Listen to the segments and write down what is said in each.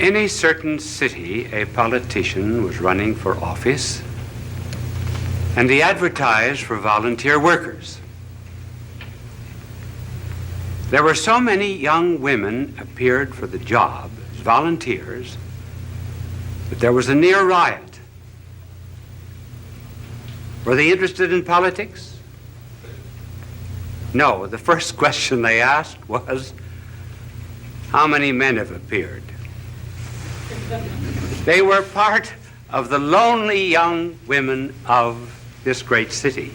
In a certain city, a politician was running for office, and he advertised for volunteer workers. There were so many young women appeared for the job as volunteers that there was a near riot. Were they interested in politics? No. The first question they asked was, how many men have appeared? They were part of the lonely young women of this great city.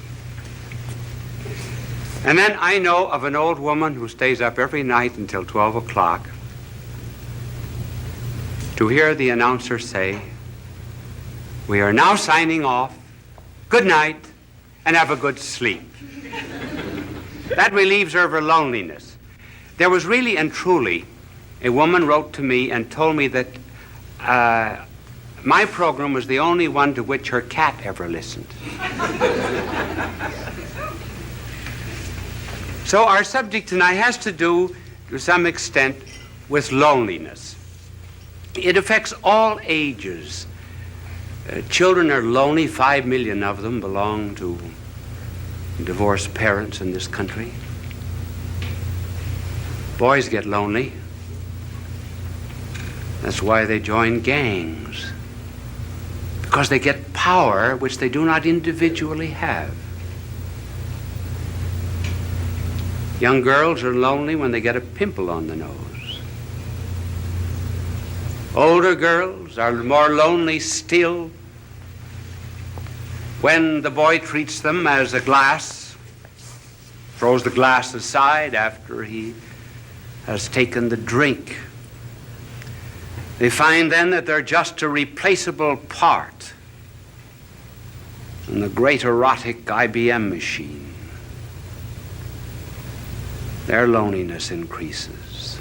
And then I know of an old woman who stays up every night until 12 o'clock to hear the announcer say, "We are now signing off. Good night, and have a good sleep." That relieves her of her loneliness. There was really and truly, a woman wrote to me and told me that my program was the only one to which her cat ever listened. So our subject tonight has to do, to some extent, with loneliness. It affects all ages. Children are lonely. 5 million of them belong to divorced parents in this country. Boys get lonely. That's why they join gangs, because they get power which they do not individually have. Young girls are lonely when they get a pimple on the nose. Older girls are more lonely still when the boy treats them as a glass, throws the glass aside after he has taken the drink. They find then that they're just a replaceable part in the great erotic IBM machine. Their loneliness increases.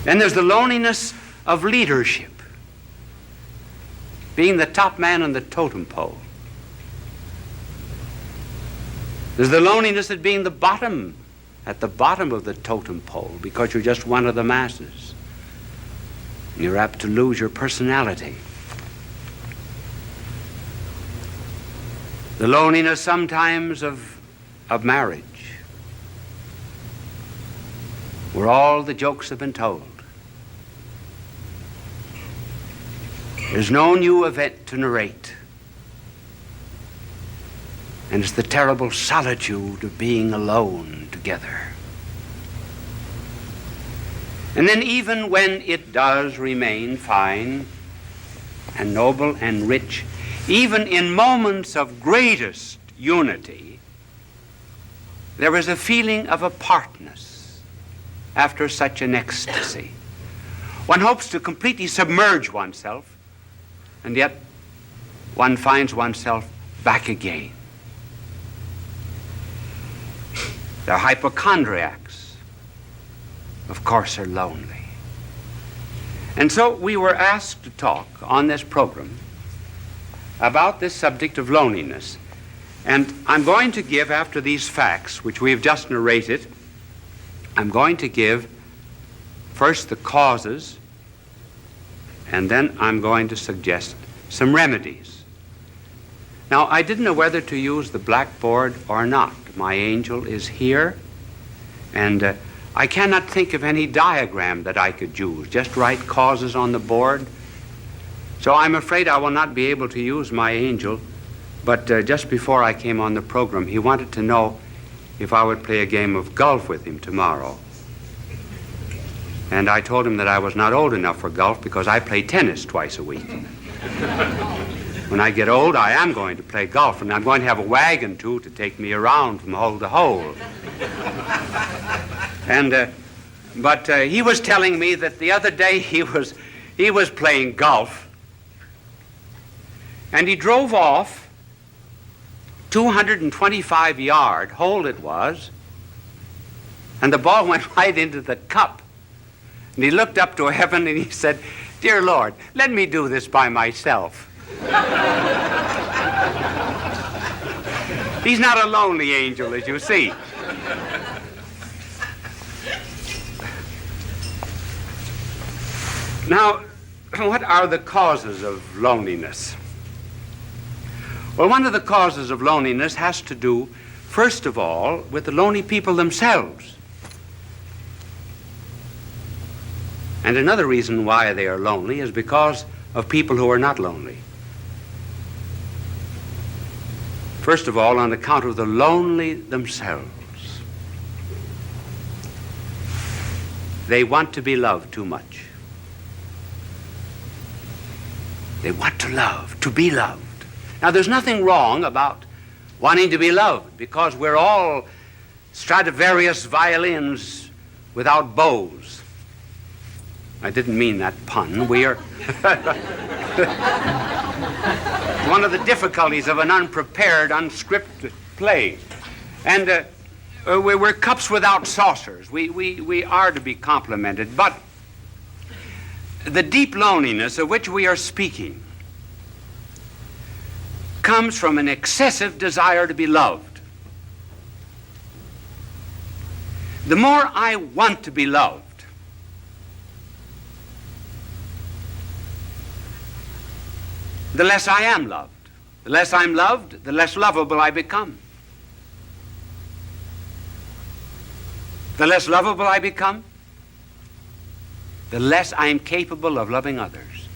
Then there's the loneliness of leadership, being the top man on the totem pole. There's the loneliness of being at the bottom of the totem pole, because you're just one of the masses. You're apt to lose your personality. The loneliness sometimes of marriage, where all the jokes have been told. There's no new event to narrate. And it's the terrible solitude of being alone together. And then even when it does remain fine and noble and rich, even in moments of greatest unity, there is a feeling of apartness after such an ecstasy. One hopes to completely submerge oneself, and yet one finds oneself back again. The hypochondriacs, of course, are lonely. And so we were asked to talk on this program about this subject of loneliness. And I'm going to give, after these facts, which we've just narrated, I'm going to give first the causes, and then I'm going to suggest some remedies. Now, I didn't know whether to use the blackboard or not. My angel is here, and I cannot think of any diagram that I could use. Just write causes on the board. So I'm afraid I will not be able to use my angel, but just before I came on the program, he wanted to know if I would play a game of golf with him tomorrow. And I told him that I was not old enough for golf because I play tennis twice a week. When I get old, I am going to play golf, and I'm going to have a wagon, too, to take me around from hole to hole. But he was telling me that the other day he was playing golf, and he drove off 225-yard hole it was, and the ball went right into the cup. And he looked up to heaven and he said, "Dear Lord, let me do this by myself." He's not a lonely angel, as you see. Now, what are the causes of loneliness? Well, one of the causes of loneliness has to do, first of all, with the lonely people themselves. And another reason why they are lonely is because of people who are not lonely. First of all, on account of the lonely themselves. They want to be loved too much. They want to love, to be loved. Now, there's nothing wrong about wanting to be loved, because we're all Stradivarius violins without bows. I didn't mean that pun. We are one of the difficulties of an unprepared, unscripted play. And we're cups without saucers. We are to be complimented. But the deep loneliness of which we are speaking comes from an excessive desire to be loved. The more I want to be loved, the less I am loved. The less I'm loved, the less lovable I become. The less lovable I become, the less I am capable of loving others.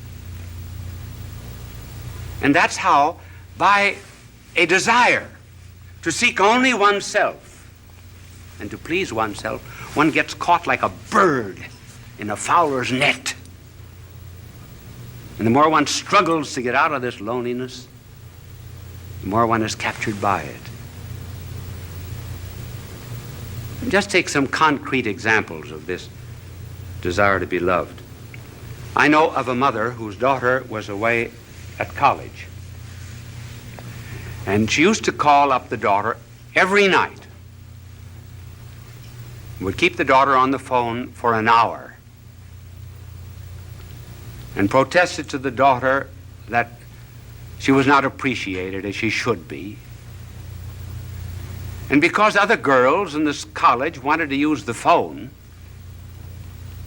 And that's how, by a desire to seek only oneself and to please oneself, one gets caught like a bird in a fowler's net. And the more one struggles to get out of this loneliness, the more one is captured by it. Just take some concrete examples of this desire to be loved. I know of a mother whose daughter was away at college. And she used to call up the daughter every night. Would keep the daughter on the phone for an hour and protested to the daughter that she was not appreciated as she should be. And because other girls in this college wanted to use the phone,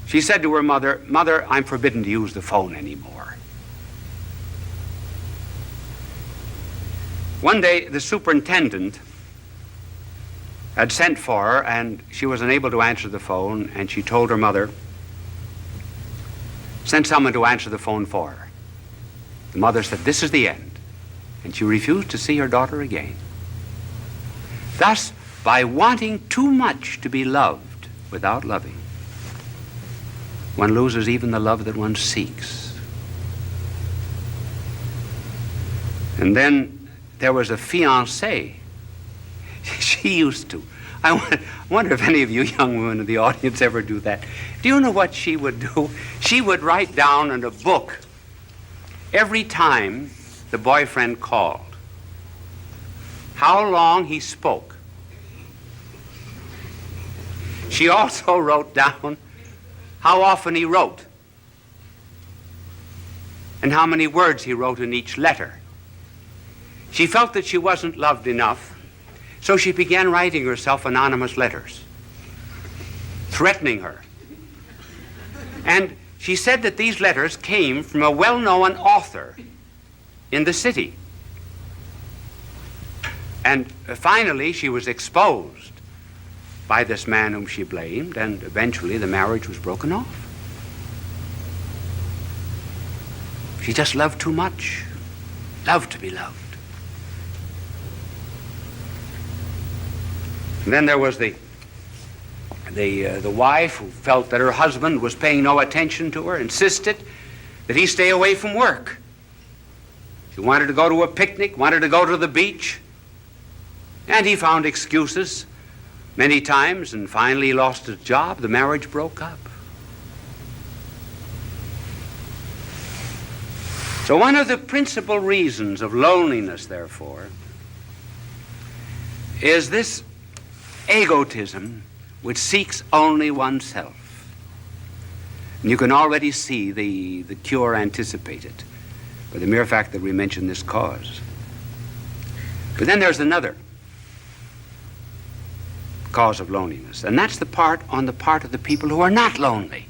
she said to her mother, "Mother, I'm forbidden to use the phone anymore." One day, the superintendent had sent for her, and she was unable to answer the phone, and she told her mother, "Send someone to answer the phone for her." The mother said, "This is the end." And she refused to see her daughter again. Thus, by wanting too much to be loved without loving, one loses even the love that one seeks. And then there was a fiancée. She used to. I wonder if any of you young women in the audience ever do that. Do you know what she would do? She would write down in a book every time the boyfriend called how long he spoke. She also wrote down how often he wrote and how many words he wrote in each letter. She felt that she wasn't loved enough, so she began writing herself anonymous letters, threatening her. And she said that these letters came from a well-known author in the city. And finally, she was exposed by this man whom she blamed, and eventually the marriage was broken off. She just loved too much, loved to be loved. And then there was the wife who felt that her husband was paying no attention to her, insisted that he stay away from work. She wanted to go to a picnic, wanted to go to the beach, and he found excuses many times, and finally he lost his job. The marriage broke up. So one of the principal reasons of loneliness, therefore, is this egotism which seeks only oneself. And you can already see the cure anticipated by the mere fact that we mention this cause. But then there's another cause of loneliness, and that's on the part of the people who are not lonely.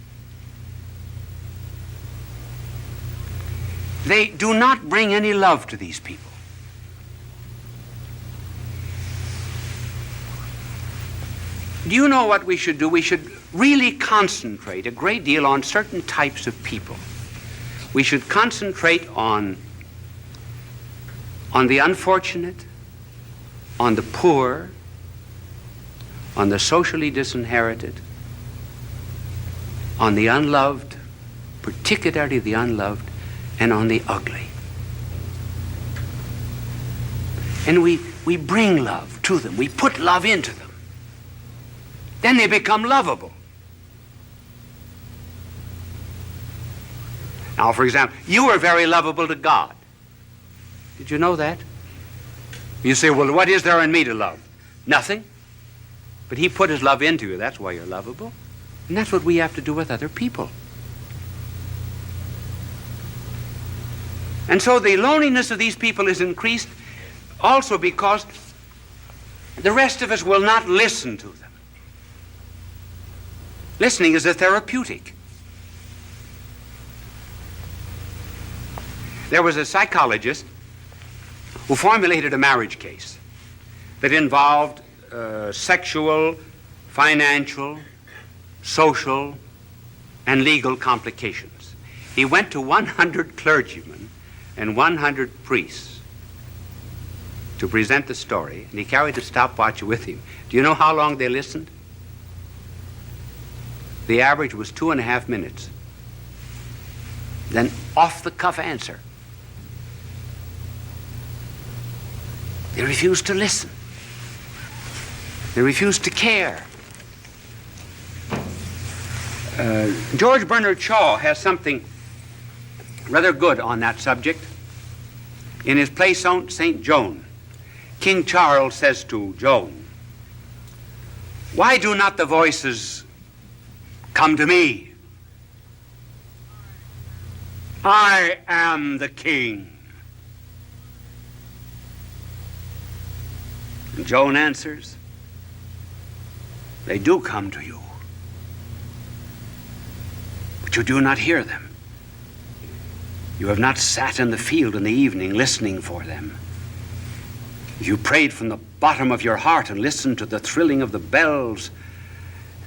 they do not bring any love to these people. Do you know what we should do? We should really concentrate a great deal on certain types of people. We should concentrate on the unfortunate, on the poor, on the socially disinherited, on the unloved, particularly the unloved, and on the ugly. And we bring love to them. We put love into them. Then they become lovable. Now, for example, you are very lovable to God. Did you know that? You say, well, what is there in me to love? Nothing. But he put his love into you. That's why you're lovable. And that's what we have to do with other people. And so the loneliness of these people is increased also because the rest of us will not listen to them. Listening is a therapeutic. There was a psychologist who formulated a marriage case that involved sexual, financial, social, and legal complications. He went to 100 clergymen and 100 priests to present the story, and he carried the stopwatch with him. Do you know how long they listened? The average was 2.5 minutes. Then off-the-cuff answer. They refused to listen. They refused to care. George Bernard Shaw has something rather good on that subject. In his play St. Joan, King Charles says to Joan, "Why do not the voices come to me? I am the king." And Joan answers, "They do come to you, but you do not hear them. You have not sat in the field in the evening listening for them. If you prayed from the bottom of your heart and listened to the thrilling of the bells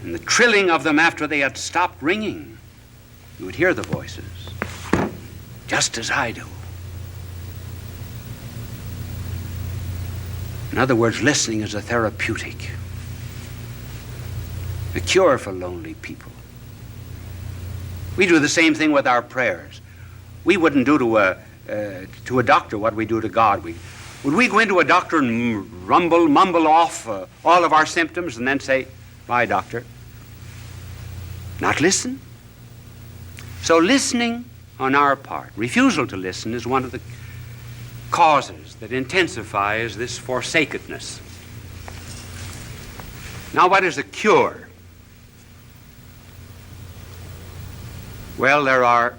and the trilling of them after they had stopped ringing, you would hear the voices, just as I do." In other words, listening is a therapeutic, a cure for lonely people. We do the same thing with our prayers. We wouldn't do to a doctor what we do to God. Would we go into a doctor and mumble off all of our symptoms and then say, "Bye, doctor"? Not listen. So listening on our part, refusal to listen, is one of the causes that intensifies this forsakenness. Now, what is a cure? Well, there are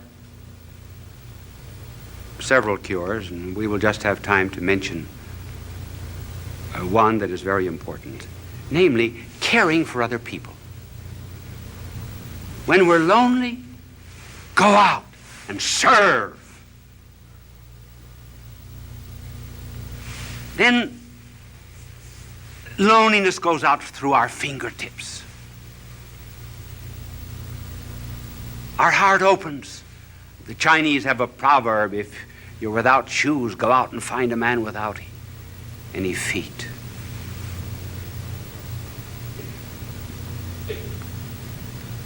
several cures, and we will just have time to mention one that is very important, namely caring for other people. When we're lonely, go out and serve. Then loneliness goes out through our fingertips. Our heart opens. The Chinese have a proverb, if you're without shoes, go out and find a man without any feet.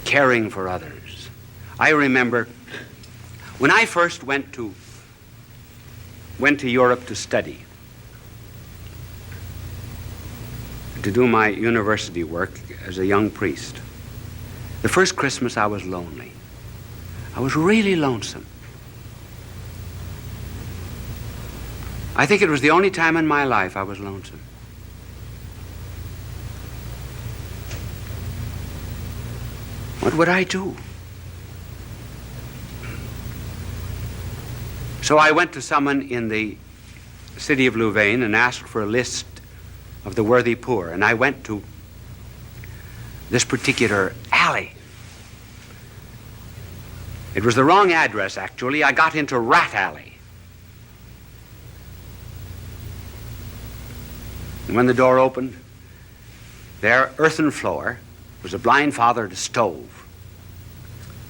Caring for others. I remember when I first went to Europe to study, to do my university work as a young priest. The first Christmas I was lonely. I was really lonesome. I think it was the only time in my life I was lonesome. What would I do? So I went to someone in the city of Louvain and asked for a list of the worthy poor. And I went to this particular alley. It was the wrong address, actually. I got into Rat Alley. And when the door opened, there, earthen floor, was a blind father at a stove.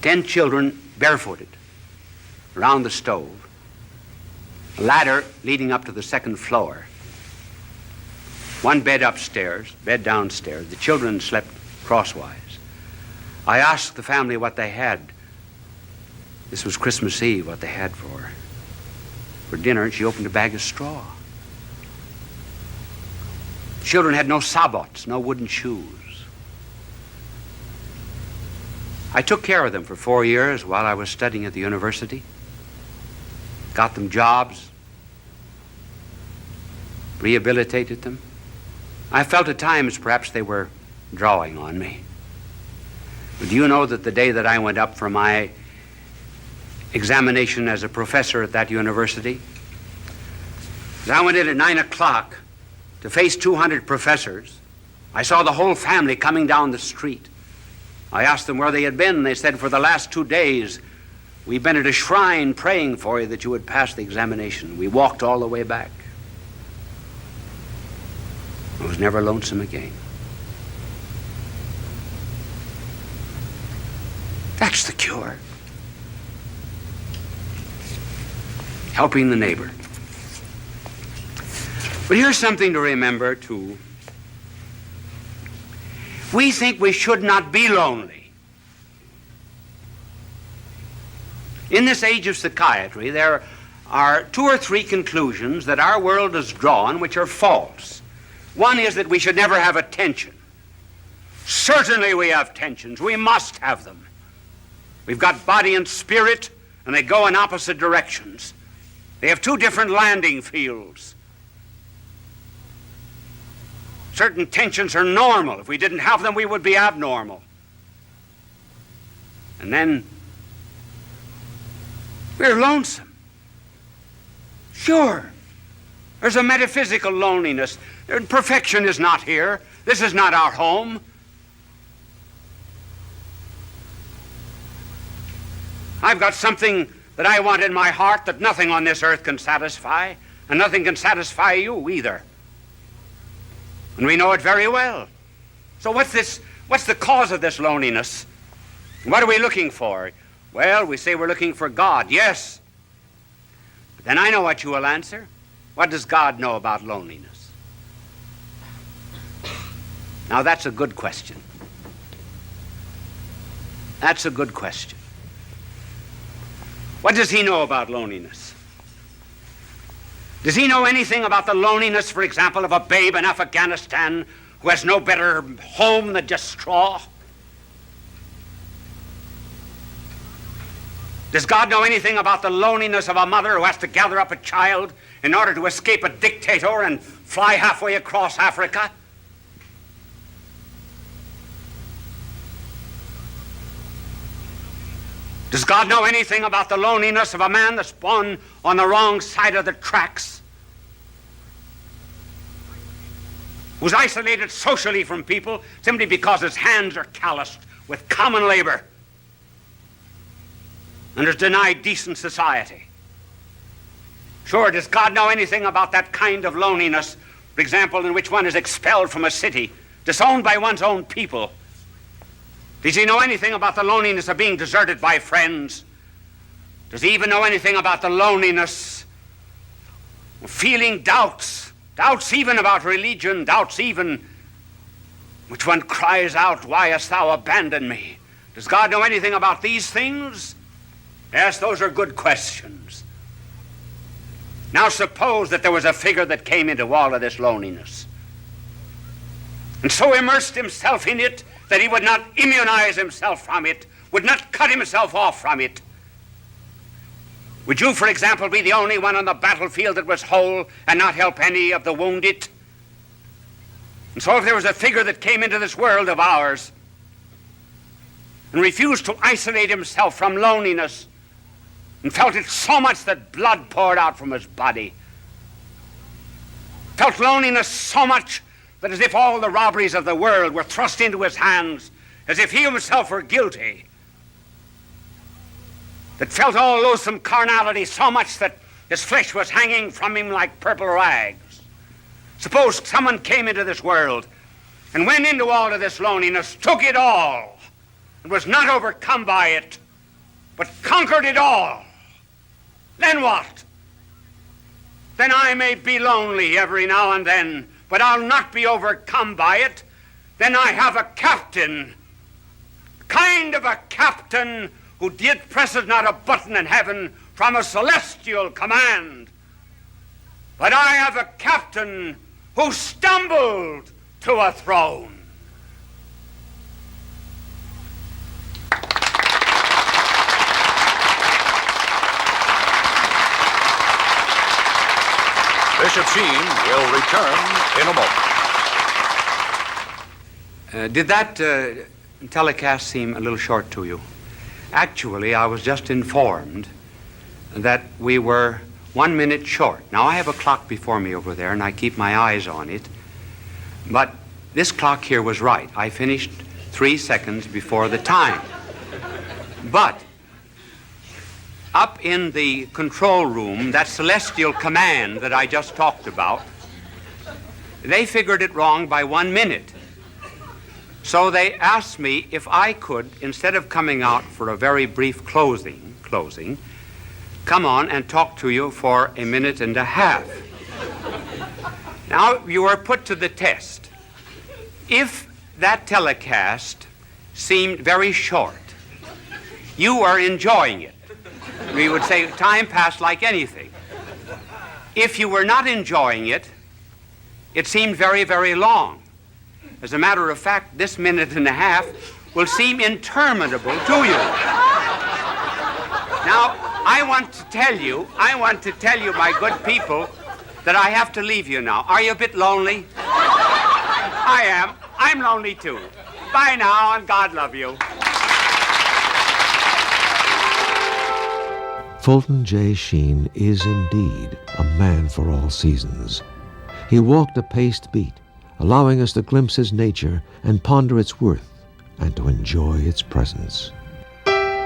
10 children barefooted around the stove. A ladder leading up to the second floor. One bed upstairs, bed downstairs. The children slept crosswise. I asked the family what they had. This was Christmas Eve, what they had for dinner, and she opened a bag of straw. Children had no sabots, no wooden shoes. I took care of them for 4 years while I was studying at the university. Got them jobs, rehabilitated them. I felt at times perhaps they were drawing on me. But do you know that the day that I went up for my examination as a professor at that university, as I went in at 9 o'clock to face 200 professors, I saw the whole family coming down the street. I asked them where they had been, and they said, for the last 2 days, we've been at a shrine praying for you that you would pass the examination. We walked all the way back. I was never lonesome again. That's the cure. Helping the neighbor. But here's something to remember, too. We think we should not be lonely. In this age of psychiatry, there are 2 or 3 conclusions that our world has drawn which are false. One is that we should never have a tension. Certainly we have tensions. We must have them. We've got body and spirit, and they go in opposite directions. They have 2 different landing fields. Certain tensions are normal. If we didn't have them, we would be abnormal. And then we're lonesome. Sure. There's a metaphysical loneliness. Perfection is not here. This is not our home. I've got something that I want in my heart that nothing on this earth can satisfy, and nothing can satisfy you either. And we know it very well. So what's the cause of this loneliness? What are we looking for? Well, we say we're looking for God. Yes. But then I know what you will answer. What does God know about loneliness? Now that's a good question. That's a good question. What does he know about loneliness? Does he know anything about the loneliness, for example, of a babe in Afghanistan who has no better home than just straw? Does God know anything about the loneliness of a mother who has to gather up a child in order to escape a dictator and fly halfway across Africa? Does God know anything about the loneliness of a man that's born on the wrong side of the tracks? Who's isolated socially from people simply because his hands are calloused with common labor and is denied decent society? Sure, does God know anything about that kind of loneliness, for example, in which one is expelled from a city, disowned by one's own people? Does he know anything about the loneliness of being deserted by friends? Does he even know anything about the loneliness of feeling doubts? Doubts even about religion, doubts even which one cries out, "Why hast thou abandoned me?" Does God know anything about these things? Yes, those are good questions. Now suppose that there was a figure that came into all of this loneliness and so immersed himself in it that he would not immunize himself from it, would not cut himself off from it. Would you, for example, be the only one on the battlefield that was whole and not help any of the wounded? And so if there was a figure that came into this world of ours and refused to isolate himself from loneliness and felt it so much that blood poured out from his body, felt loneliness so much that as if all the robberies of the world were thrust into his hands, as if he himself were guilty, that felt all loathsome carnality so much that his flesh was hanging from him like purple rags. Suppose someone came into this world and went into all of this loneliness, took it all, and was not overcome by it, but conquered it all. Then what? Then I may be lonely every now and then, but I'll not be overcome by it. Then I have a captain, kind of a captain who did presses not a button in heaven from a celestial command. But I have a captain who stumbled to a throne. Bishop Sheen will return in a moment. Did that telecast seem a little short to you? Actually, I was just informed that we were 1 minute short. Now, I have a clock before me over there, and I keep my eyes on it. But this clock here was right. I finished 3 seconds before the time. But up in the control room, that celestial command that I just talked about, they figured it wrong by 1 minute. So they asked me if I could, instead of coming out for a very brief closing, come on and talk to you for 1.5 minutes. Now, you are put to the test. If that telecast seemed very short, you are enjoying it. We would say time passed like anything. If you were not enjoying it, it seemed very, very long. As a matter of fact, this 1.5 minutes will seem interminable to you. Now, I want to tell you, my good people, that I have to leave you now. Are you a bit lonely? I am. I'm lonely too. Bye now, and God love you. Fulton J. Sheen is indeed a man for all seasons. He walked a paced beat, allowing us to glimpse his nature and ponder its worth and to enjoy its presence.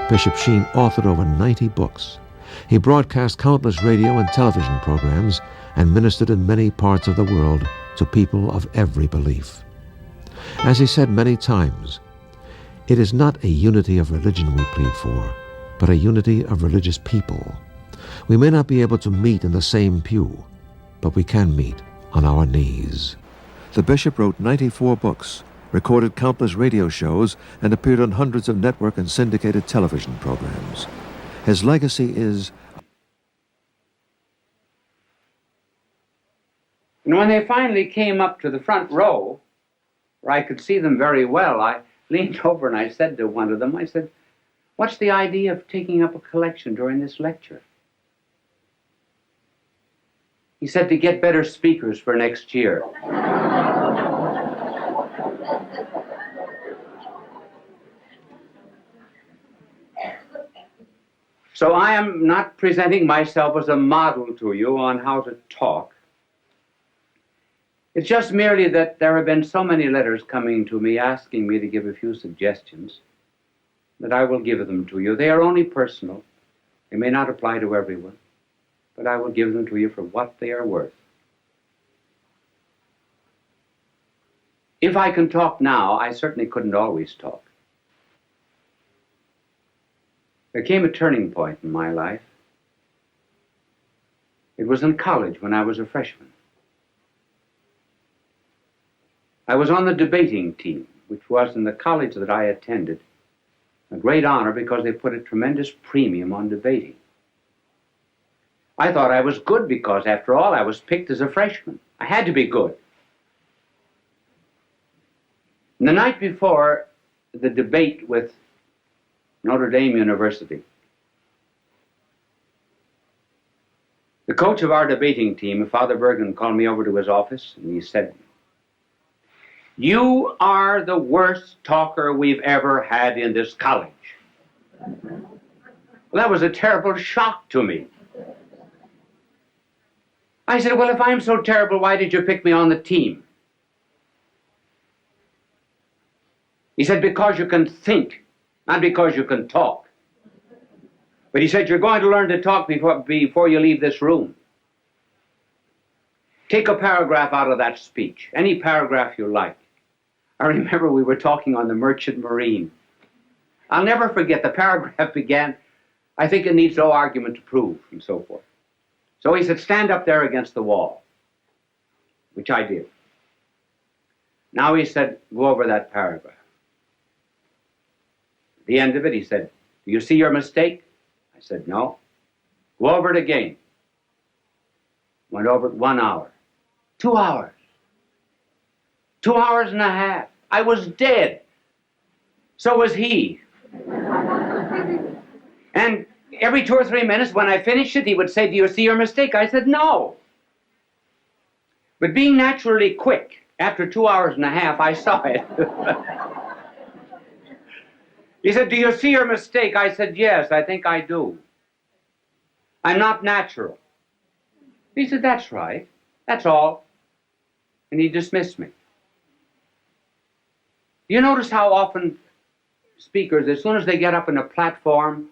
Bishop Sheen authored over 90 books. He broadcast countless radio and television programs and ministered in many parts of the world to people of every belief. As he said many times, it is not a unity of religion we plead for, but a unity of religious people. We may not be able to meet in the same pew, but we can meet on our knees. The bishop wrote 94 books, recorded countless radio shows, and appeared on hundreds of network and syndicated television programs. His legacy is... And when they finally came up to the front row, where I could see them very well, I leaned over and I said to one of them, I said, "What's the idea of taking up a collection during this lecture?" He said, "To get better speakers for next year." So I am not presenting myself as a model to you on how to talk. It's just merely that there have been so many letters coming to me asking me to give a few suggestions that I will give them to you. They are only personal. They may not apply to everyone, but I will give them to you for what they are worth. If I can talk now, I certainly couldn't always talk. There came a turning point in my life. It was in college when I was a freshman. I was on the debating team, which was in the college that I attended a great honor because they put a tremendous premium on debating. I thought I was good because, after all, I was picked as a freshman. I had to be good. And the night before the debate with Notre Dame University, the coach of our debating team, Father Bergen, called me over to his office and he said, "You are the worst talker we've ever had in this college." Well, that was a terrible shock to me. I said, "Well, if I'm so terrible, why did you pick me on the team?" He said, "Because you can think, not because you can talk." But he said, you're going to learn to talk before you leave this room. Take a paragraph out of that speech, any paragraph you like. I remember we were talking on the Merchant Marine. I'll never forget, the paragraph began, I think it needs no argument to prove, and so forth. So he said, stand up there against the wall, which I did. Now he said, go over that paragraph. At the end of it, he said, do you see your mistake? I said, no. Go over it again. Went over it 1 hour. 2 hours. 2 hours and a half. I was dead. So was he. And every 2 or 3 minutes when I finished it, he would say, do you see your mistake? I said, no. But being naturally quick, after 2 hours and a half, I saw it. He said, do you see your mistake? I said, yes, I think I do. I'm not natural. He said, that's right. That's all. And he dismissed me. You notice how often speakers, as soon as they get up on a platform,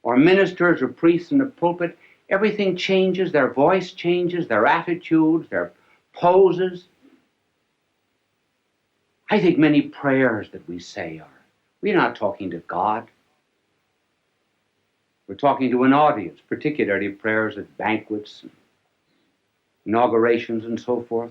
or ministers or priests in the pulpit, everything changes, their voice changes, their attitudes, their poses. I think many prayers that we say are, we're not talking to God. We're talking to an audience, particularly prayers at banquets, and inaugurations and so forth.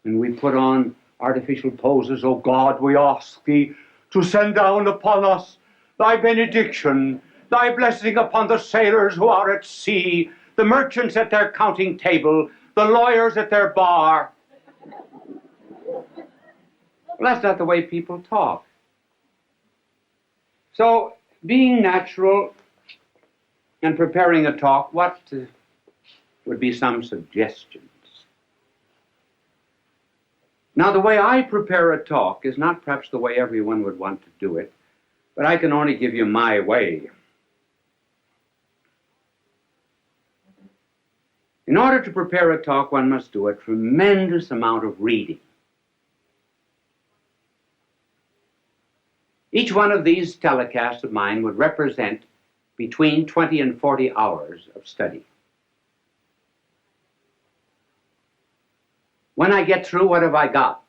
And we put on artificial poses. Oh God, we ask thee to send down upon us thy benediction, thy blessing upon the sailors who are at sea, the merchants at their counting table, the lawyers at their bar. Well, that's not the way people talk. So, being natural and preparing a talk, what would be some suggestions? Now, the way I prepare a talk is not perhaps the way everyone would want to do it, but I can only give you my way. In order to prepare a talk, one must do a tremendous amount of reading. Each one of these telecasts of mine would represent between 20 and 40 hours of study. When I get through, what have I got?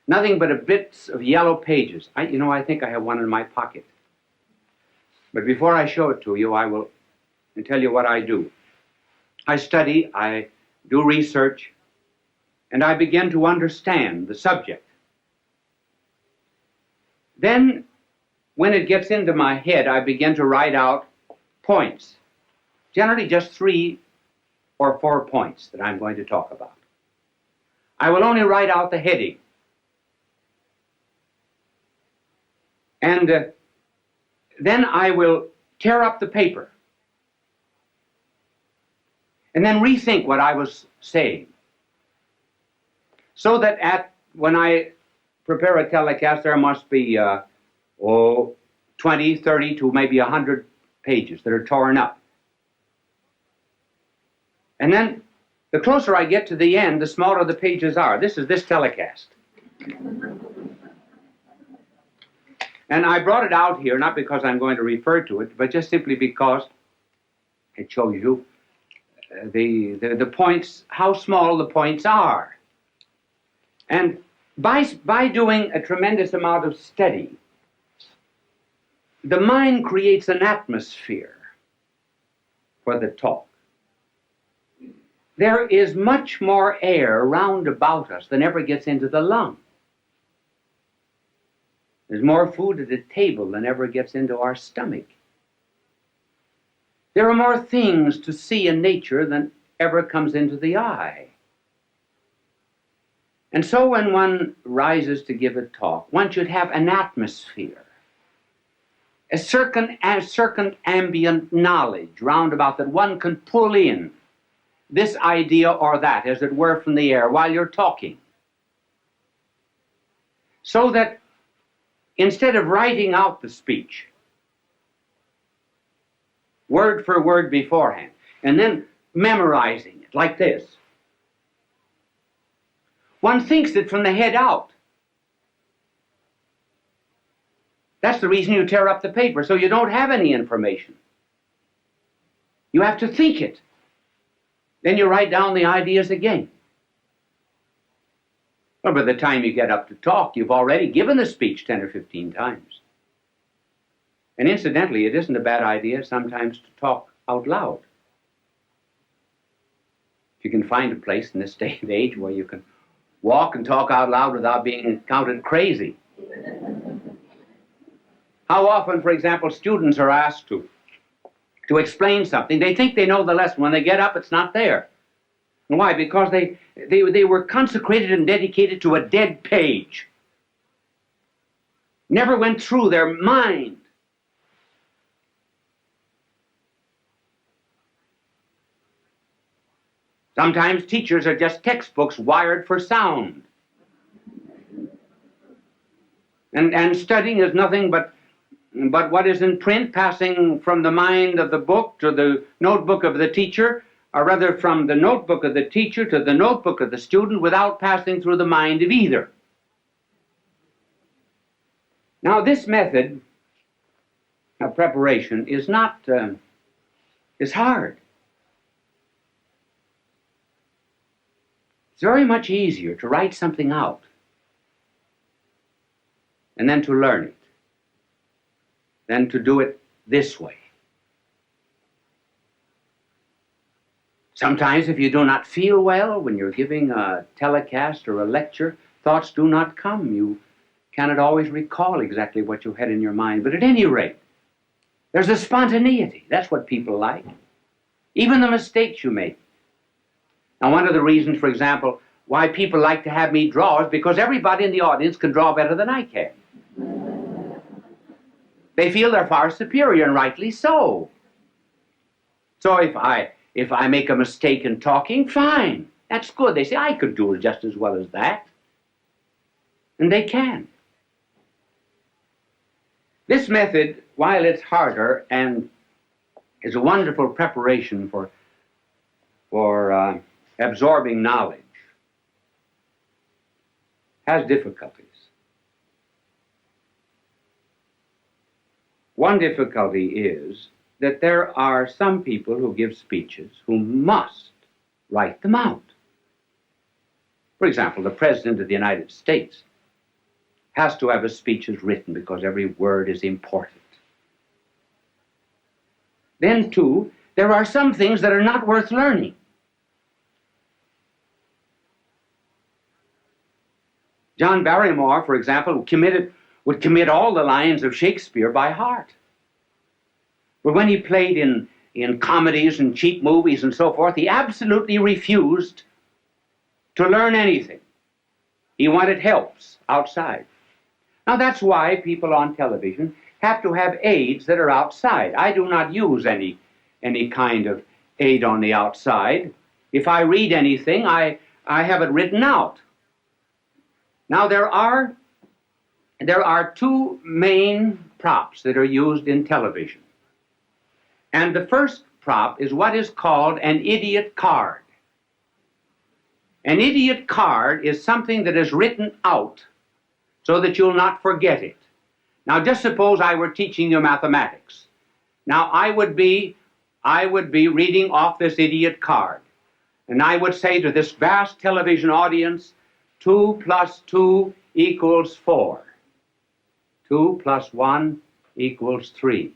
Nothing but a bits of yellow pages. I think I have one in my pocket. But before I show it to you, I will tell you what I do. I study, I do research, and I begin to understand the subject. Then, when it gets into my head, I begin to write out points. Generally just 3 or 4 points that I'm going to talk about. I will only write out the heading. And then I will tear up the paper. And then rethink what I was saying. So that when I prepare a telecast, there must be 20, 30 to maybe 100 pages that are torn up. And then the closer I get to the end, the smaller the pages are. This is this telecast. And I brought it out here, not because I'm going to refer to it, but just simply because it shows you the points, how small the points are. And by doing a tremendous amount of study, the mind creates an atmosphere for the talk. There is much more air round about us than ever gets into the lung. There's more food at the table than ever gets into our stomach. There are more things to see in nature than ever comes into the eye. And so when one rises to give a talk, one should have an atmosphere, a certain ambient knowledge round about that one can pull in this idea or that, as it were, from the air while you're talking. So that instead of writing out the speech, word for word beforehand, and then memorizing it like this, one thinks it from the head out. That's the reason you tear up the paper, so you don't have any information. You have to think it. Then you write down the ideas again. Well, by the time you get up to talk, you've already given the speech 10 or 15 times. And incidentally, it isn't a bad idea sometimes to talk out loud. If you can find a place in this day and age where you can walk and talk out loud without being counted crazy. How often, for example, students are asked to explain something. They think they know the lesson. When they get up, it's not there. And why? Because they were consecrated and dedicated to a dead page. Never went through their mind. Sometimes teachers are just textbooks wired for sound. And studying is nothing but what is in print, passing from the mind of the book to the notebook of the teacher, or rather from the notebook of the teacher to the notebook of the student without passing through the mind of either. Now, this method of preparation is is hard. It's very much easier to write something out and then to learn it than to do it this way. Sometimes if you do not feel well when you're giving a telecast or a lecture, thoughts do not come. You cannot always recall exactly what you had in your mind. But at any rate, there's a spontaneity. That's what people like. Even the mistakes you make. Now, one of the reasons, for example, why people like to have me draw is because everybody in the audience can draw better than I can. They feel they're far superior, and rightly so. So if I make a mistake in talking, fine. That's good. They say, I could do it just as well as that. And they can. This method, while it's harder and is a wonderful preparation for absorbing knowledge, has difficulties. One difficulty is that there are some people who give speeches who must write them out. For example, the President of the United States has to have his speeches written because every word is important. Then, too, there are some things that are not worth learning. John Barrymore, for example, would commit all the lines of Shakespeare by heart. But when he played in comedies and cheap movies and so forth, he absolutely refused to learn anything. He wanted helps outside. Now that's why people on television have to have aids that are outside. I do not use any kind of aid on the outside. If I read anything, I have it written out. Now there are two main props that are used in television. And the first prop is what is called an idiot card. An idiot card is something that is written out so that you'll not forget it. Now just suppose I were teaching you mathematics. Now I would be reading off this idiot card. And I would say to this vast television audience, 2 plus 2 equals 4. 2 plus 1 equals 3.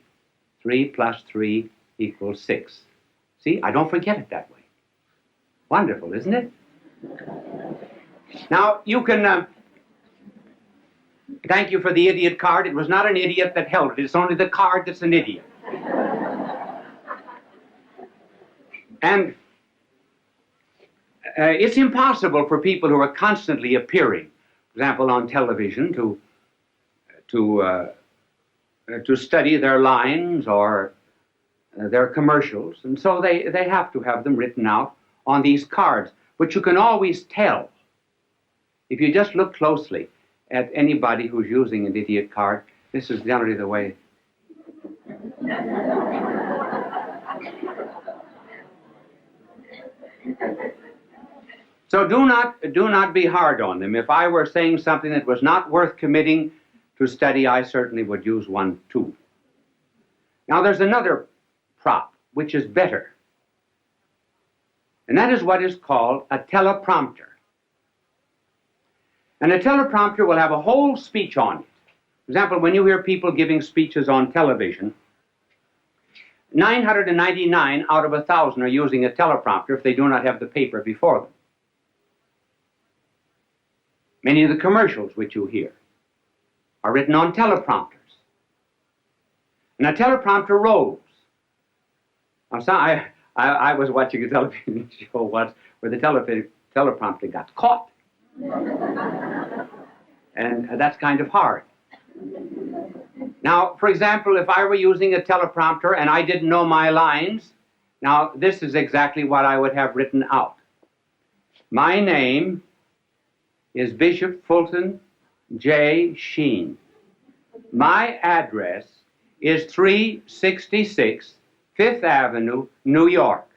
3 plus 3 equals 6. See, I don't forget it that way. Wonderful, isn't it? Now, you can... thank you for the idiot card. It was not an idiot that held it. It's only the card that's an idiot. And it's impossible for people who are constantly appearing, for example, on television, to study their lines or their commercials, and so they have to have them written out on these cards. But you can always tell, if you just look closely at anybody who's using an idiot card. This is generally the way. So do not be hard on them. If I were saying something that was not worth committing to study, I certainly would use one too. Now there's another prop which is better, and that is what is called a teleprompter. And a teleprompter will have a whole speech on it. For example, when you hear people giving speeches on television, 999 out of 1,000 are using a teleprompter if they do not have the paper before them. Many of the commercials which you hear are written on teleprompters. And a teleprompter rolls. Now, I was watching a television show once where the teleprompter got caught. And that's kind of hard. Now, for example, if I were using a teleprompter and I didn't know my lines, now this is exactly what I would have written out. My name is Bishop Fulton J. Sheen. My address is 366 Fifth Avenue, New York.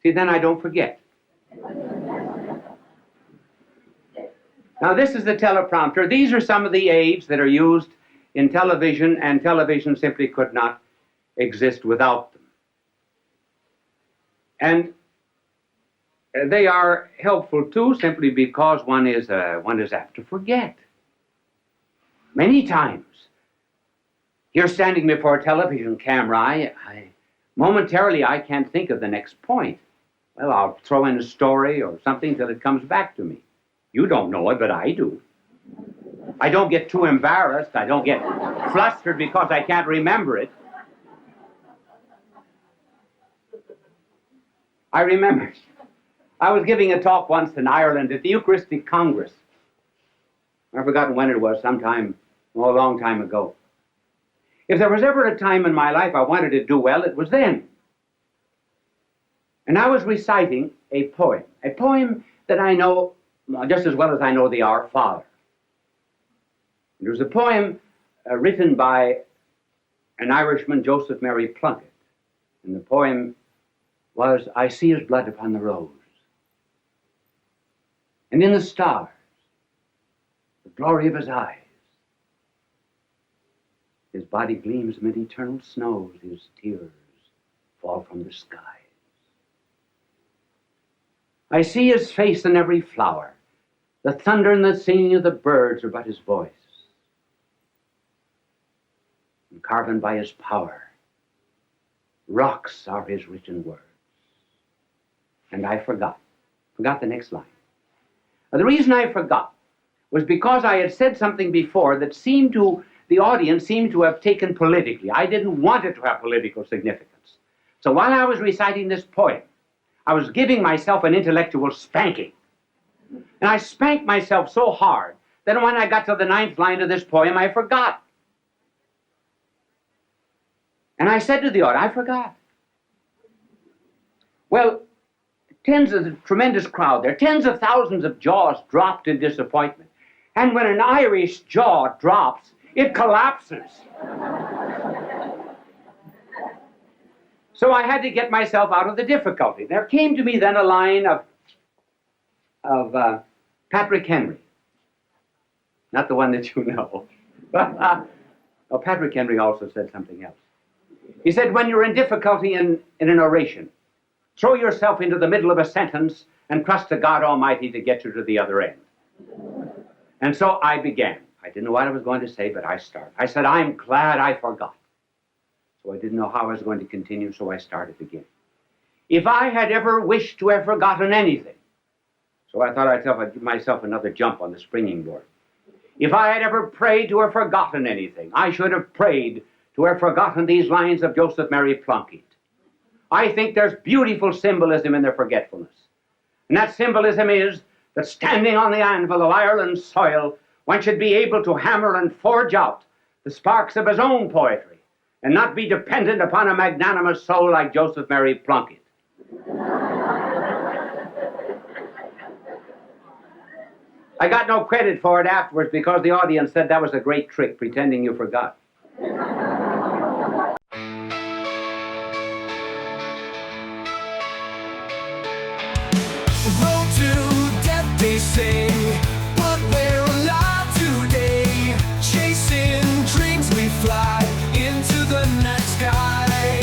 See, then I don't forget. Now, this is the teleprompter. These are some of the aids that are used in television, and television simply could not exist without them. And they are helpful, too, simply because one is apt to forget. Many times, you're standing before a television camera. Momentarily, I can't think of the next point. Well, I'll throw in a story or something till it comes back to me. You don't know it, but I do. I don't get too embarrassed. I don't get flustered because I can't remember it. I remember, I was giving a talk once in Ireland at the Eucharistic Congress. I've forgotten when it was, sometime, a long time ago. If there was ever a time in my life I wanted to do well, it was then. And I was reciting a poem that I know just as well as I know the Our Father. It was a poem written by an Irishman, Joseph Mary Plunkett. And the poem was, I see his blood upon the rose, and in the stars, the glory of his eyes. His body gleams amid eternal snows, his tears fall from the skies. I see his face in every flower. The thunder and the singing of the birds are but his voice. And carven by his power, rocks are his written words. And I forgot the next line. Now, the reason I forgot was because I had said something before that the audience seemed to have taken politically. I didn't want it to have political significance. So while I was reciting this poem, I was giving myself an intellectual spanking. And I spanked myself so hard that when I got to the 9th line of this poem, I forgot. And I said to the audience, I forgot. Well, the tremendous crowd there, tens of thousands of jaws dropped in disappointment. And when an Irish jaw drops, it collapses. So I had to get myself out of the difficulty. There came to me then a line of Patrick Henry. Not the one that you know. Oh, Patrick Henry also said something else. He said, when you're in difficulty in an oration, throw yourself into the middle of a sentence and trust to God Almighty to get you to the other end. And so I began. I didn't know what I was going to say, but I started. I said, I'm glad I forgot. So I didn't know how I was going to continue, so I started again. If I had ever wished to have forgotten anything, so I thought I'd give myself another jump on the springing board. If I had ever prayed to have forgotten anything, I should have prayed to have forgotten these lines of Joseph Mary Plunkett. I think there's beautiful symbolism in their forgetfulness. And that symbolism is that standing on the anvil of Ireland's soil, one should be able to hammer and forge out the sparks of his own poetry and not be dependent upon a magnanimous soul like Joseph Mary Plunkett. I got no credit for it afterwards because the audience said that was a great trick, pretending you forgot. Road to death, they say, but we're alive today. sky.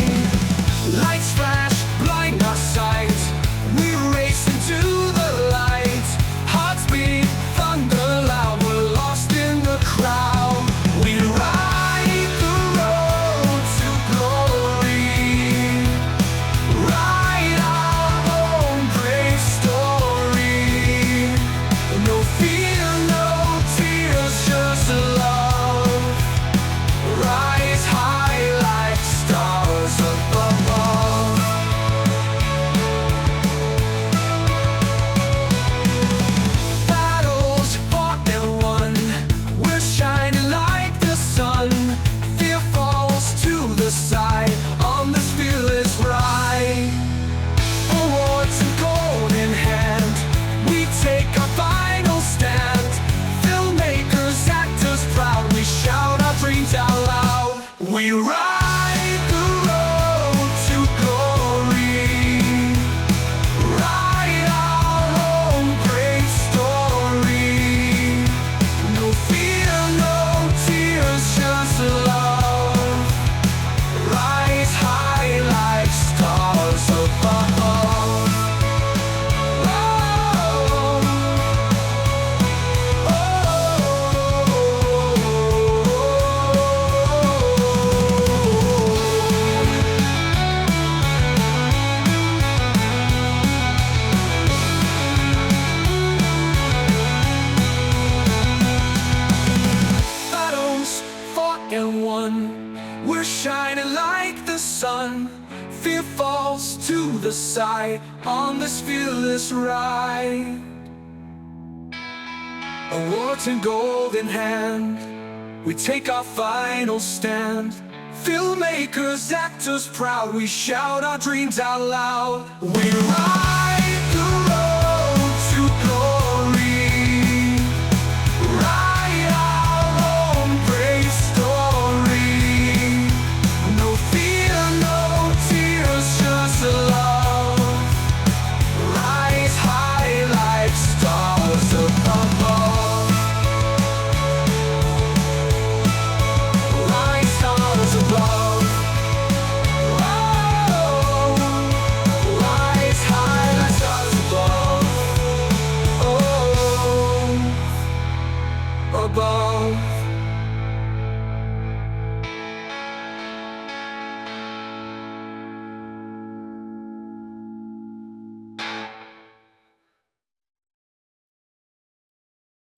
Lights flash, blind our sight. We race into the light. Hearts beat, thunder loud. We're lost in the crowd. We ride the road to glory. Write our own great story. No fear, no tears, just love. Rise high like stars above. Battles fought and won. We're shining like the sun. Fear falls to the side on this fearless ride. Awards and gold in hand, we take our final stand. Filmmakers, actors proud, we shout our dreams out loud. We ride the road to glory. Write our own great story. No fear, no tears, just love. Rise high like stars above. Battles fought and won. We're shining like the sun. Fear falls to the side on this fearless ride. Awards and gold in hand, we take our final stand. Filmmakers, actors proud, we shout our dreams out loud. We ride